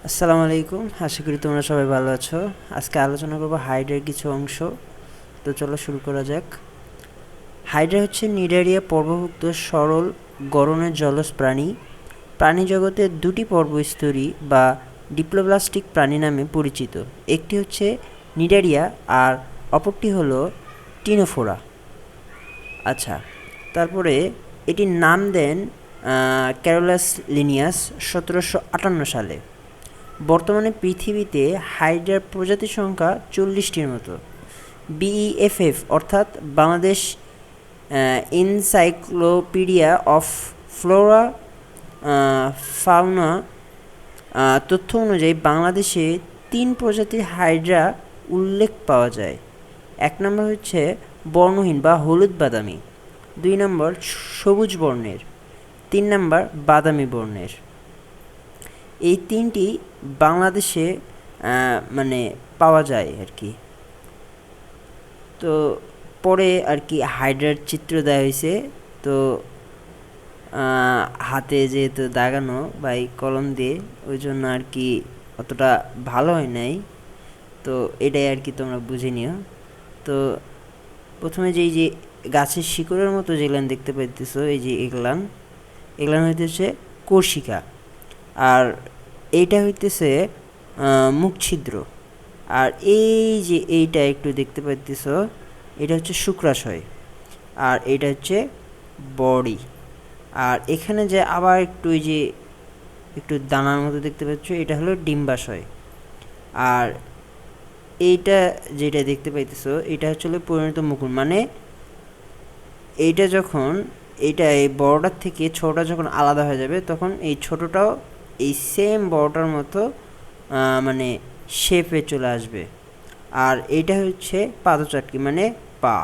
আসসালামু আলাইকুম, আশা করি তোমরা সবাই ভালো আছো। আজকে আলোচনা করব হাইড্রার কিছু অংশ। তো চলো শুরু করা যাক। হাইড্রা হচ্ছে নিডারিয়া পর্বভুক্ত সরল গড়নের জলজ প্রাণী। প্রাণী জগতের দুটি পর্বস্তরী বা ডিপ্লোব্লাস্টিক প্রাণী নামে পরিচিত। একটি হচ্ছে নিডারিয়া আর অপরটি হলো টিনোফোরা। আচ্ছা, তারপরে এটির নাম দেন ক্যারোলাস লিনিয়াস 1758 সালে। বর্তমানে পৃথিবীতে হাইড্রার প্রজাতি সংখ্যা 40টির মতো। বিইএফএফ অর্থাৎ Bangladesh encyclopedia of Flora fauna তথ্য অনুযায়ী বাংলাদেশে 3 প্রজাতির হাইড্রা উল্লেখ পাওয়া যায়। 1 নম্বর হচ্ছে বর্ণহীন বা হলুদ বাদামি, 2 নম্বর সবুজ বর্ণের, 3 নম্বর বাদামি বর্ণের। এই তিনটি বাংলাদেশে মানে পাওয়া যায় আর কি। তো পরে আর কি হাইড্রার চিত্র দেওয়া হয়েছে। তো হাতে যেহেতু দাগানো বা এই কলম দিয়ে, ওই জন্য আর কি অতটা ভালো হয় নাই। তো এটাই আর কি তোমরা বুঝে নিও। তো প্রথমে যে গাছের শিকড়ের মতো যেগুলান দেখতে পাইতেছো, এই যে এগুলান হইতেছে কোর্সিকা। আর এইটা হইতেছে মুখ ছিদ্র। আর এই যে এইটা একটু দেখতে পাইতেছ, এটা হচ্ছে শুক্রাশয়। আর এটা হচ্ছে বডি। আর এখানে যে আবার একটু এই যে একটু দানার মতো দেখতে পাচ্ছ, এটা হলো ডিম্বাশয়। আর এইটা যেটা দেখতে পাইতেছো, এটা হচ্ছে পরিণত মুকুল। মানে এইটা যখন এইটা এই বড়টার থেকে ছোটটা যখন আলাদা হয়ে যাবে, তখন এই ছোটটাও এই সেম বড়টার মতো মানে শেপে চলে আসবে। আর এইটা হচ্ছে পাদচাটকি, মানে পা।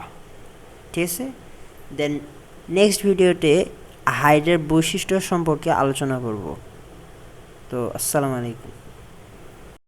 ঠিক আছে। দেন নেক্সট ভিডিওতে হাইড্রার বৈশিষ্ট্য সম্পর্কে আলোচনা করব। তো আসসালামু আলাইকুম।